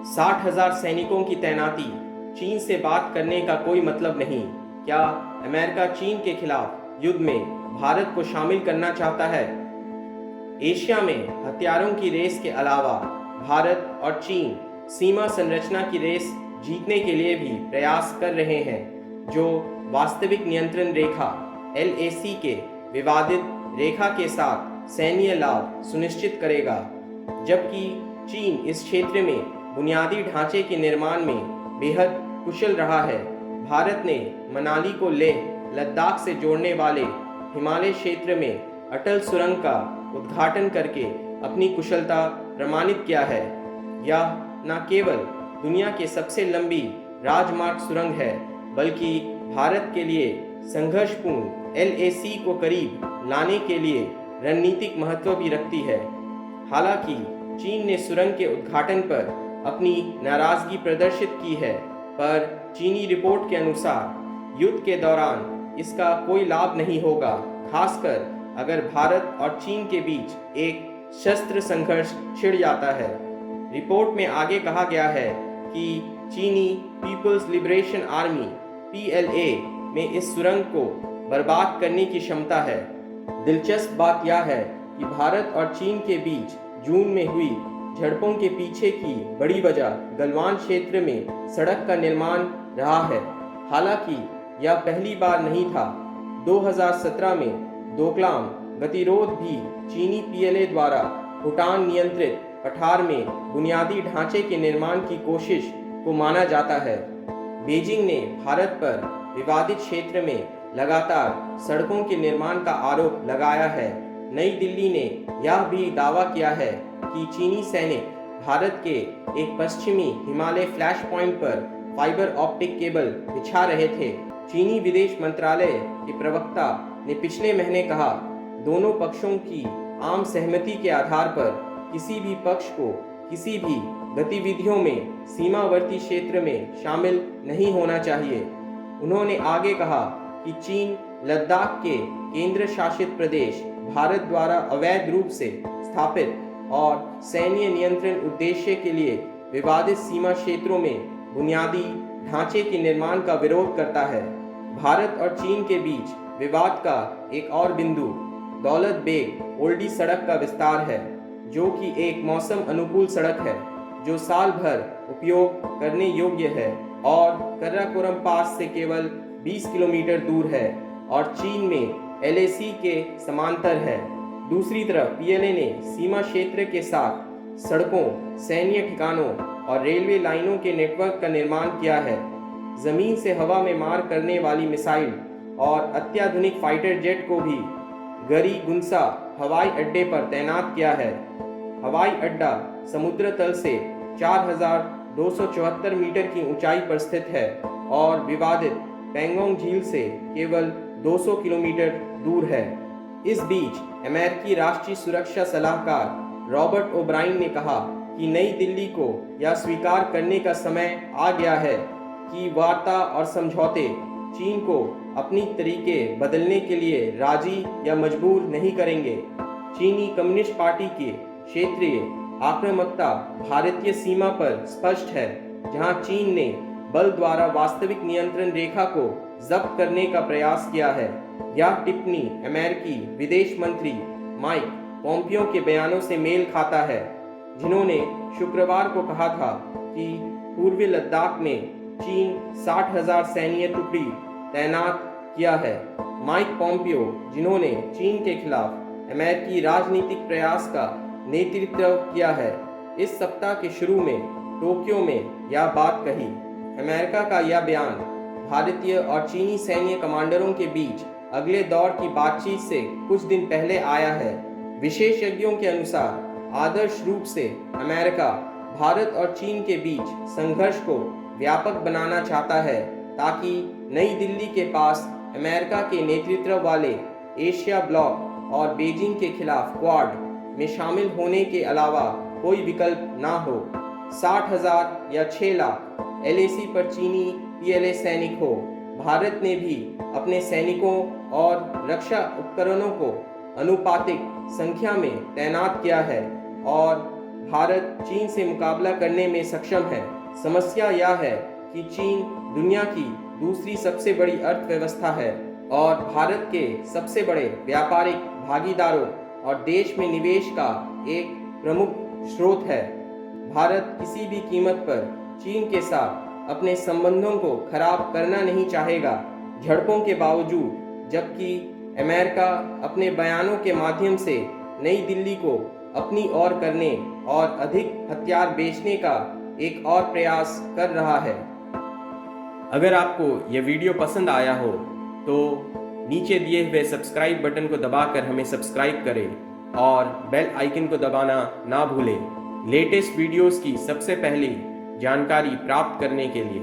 60,000 सैनिकों की तैनाती, चीन से बात करने का कोई मतलब नहीं। क्या अमेरिका चीन के खिलाफ युद्ध में भारत को शामिल करना चाहता है? एशिया में हथियारों की रेस के अलावा भारत और चीन सीमा संरचना की रेस जीतने के लिए भी प्रयास कर रहे हैं, जो वास्तविक नियंत्रण रेखा LAC के विवादित रेखा के साथ सैन्य लाभ सुनिश्चित करेगा। जबकि चीन इस क्षेत्र में बुनियादी ढांचे के निर्माण में बेहद कुशल रहा है, भारत ने मनाली को लेह लद्दाख से जोड़ने वाले हिमालय क्षेत्र में अटल सुरंग का उद्घाटन करके अपनी कुशलता प्रमाणित किया है। यह न केवल दुनिया की सबसे लंबी राजमार्ग सुरंग है, बल्कि भारत के लिए संघर्षपूर्ण LAC को करीब लाने के लिए रणनीतिक महत्व भी रखती है। हालांकि चीन ने सुरंग के उद्घाटन पर अपनी नाराजगी प्रदर्शित की है, पर चीनी रिपोर्ट के अनुसार युद्ध के दौरान इसका कोई लाभ नहीं होगा, खासकर अगर भारत और चीन के बीच एक शस्त्र संघर्ष छिड़ जाता है। रिपोर्ट में आगे कहा गया है कि चीनी पीपल्स लिबरेशन आर्मी PLA में इस सुरंग को बर्बाद करने की क्षमता है। दिलचस्प बात यह है कि भारत और चीन के बीच जून में हुई झड़पों के पीछे की बड़ी वजह गलवान क्षेत्र में सड़क का निर्माण रहा है। हालांकि यह पहली बार नहीं था। 2017 में डोकलाम गतिरोध भी चीनी PLA द्वारा भूटान नियंत्रित पठार में बुनियादी ढांचे के निर्माण की कोशिश को माना जाता है। बीजिंग ने भारत पर विवादित क्षेत्र में लगातार सड़कों के निर्माण का आरोप लगाया है। नई दिल्ली ने यह भी दावा किया है कि चीनी सैनिक भारत के एक पश्चिमी हिमालय फ्लैश पॉइंट पर फाइबर ऑप्टिक केबल बिछा रहे थे। चीनी विदेश मंत्रालय के प्रवक्ता ने पिछले महीने कहा, दोनों पक्षों की आम सहमति के आधार पर किसी भी पक्ष को किसी भी गतिविधियों में सीमावर्ती क्षेत्र में शामिल नहीं होना चाहिए। उन्होंने आगे कहा कि चीन लद्दाख के केंद्र शासित प्रदेश भारत द्वारा अवैध रूप से स्थापित और सैन्य नियंत्रण उद्देश्य के लिए विवादित सीमा क्षेत्रों में बुनियादी ढांचे के निर्माण का विरोध करता है। भारत और चीन के बीच विवाद का एक और बिंदु दौलत बेग ओल्डी सड़क का विस्तार है, जो कि एक मौसम अनुकूल सड़क है जो साल भर उपयोग करने योग्य है और कर्राकोरम पास से केवल 20 किलोमीटर दूर है और चीन में LAC के समांतर है। दूसरी तरफ PLA ने सीमा क्षेत्र के साथ सड़कों, सैन्य ठिकानों और रेलवे लाइनों के नेटवर्क का निर्माण किया है। जमीन से हवा में मार करने वाली मिसाइल और अत्याधुनिक फाइटर जेट को भी गरीगुंसा हवाई अड्डे पर तैनात किया है। हवाई अड्डा समुद्र तल से 4,274 मीटर की ऊंचाई पर स्थित है और विवादित पेंगोंग झील से केवल 200 किलोमीटर दूर है। इस बीच अमेरिकी राष्ट्रीय सुरक्षा सलाहकार रॉबर्ट ओब्राइन ने कहा कि नई दिल्ली को यह स्वीकार करने का समय आ गया है कि वार्ता और समझौते चीन को अपनी तरीके बदलने के लिए राजी या मजबूर नहीं करेंगे। चीनी कम्युनिस्ट पार्टी की क्षेत्रीय आक्रामकता भारतीय सीमा पर स्पष्ट है, जहां चीन ने बल द्वारा वास्तविक नियंत्रण रेखा को जब्त करने का प्रयास किया है। यह टिप्पणी अमेरिकी विदेश मंत्री माइक पोम्पियो के बयानों से मेल खाता है, जिन्होंने शुक्रवार को कहा था कि पूर्वी लद्दाख में चीन 60,000 सैन्य टुकड़ी तैनात किया है। माइक पोम्पियो, जिन्होंने चीन के खिलाफ अमेरिकी राजनीतिक प्रयास का नेतृत्व किया है, इस सप्ताह के शुरू में टोक्यो में यह बात कही। अमेरिका का यह बयान भारतीय और चीनी सैन्य कमांडरों के बीच अगले दौर की बातचीत से कुछ दिन पहले आया है। विशेषज्ञों के अनुसार आदर्श रूप से अमेरिका भारत और चीन के बीच संघर्ष को व्यापक बनाना चाहता है, ताकि नई दिल्ली के पास अमेरिका के नेतृत्व वाले एशिया ब्लॉक और बीजिंग के खिलाफ क्वाड में शामिल होने के अलावा कोई विकल्प ना हो। 60,000 या 6 लाख LAC पर चीनी PLA सैनिक हो। भारत ने भी अपने सैनिकों और रक्षा उपकरणों को अनुपातिक संख्या में तैनात किया है और भारत चीन से मुकाबला करने में सक्षम है। समस्या यह है कि चीन दुनिया की दूसरी सबसे बड़ी अर्थव्यवस्था है और भारत के सबसे बड़े व्यापारिक भागीदारों और देश में निवेश का एक प्रमुख स्रोत है। भारत किसी भी कीमत पर चीन के साथ अपने संबंधों को खराब करना नहीं चाहेगा, झड़पों के बावजूद, जबकि अमेरिका अपने बयानों के माध्यम से नई दिल्ली को अपनी ओर करने और अधिक हथियार बेचने का एक और प्रयास कर रहा है। अगर आपको यह वीडियो पसंद आया हो तो नीचे दिए हुए सब्सक्राइब बटन को दबाकर हमें सब्सक्राइब करें और बेल आइकन को दबाना ना भूलें लेटेस्ट वीडियोस की सबसे पहले जानकारी प्राप्त करने के लिए।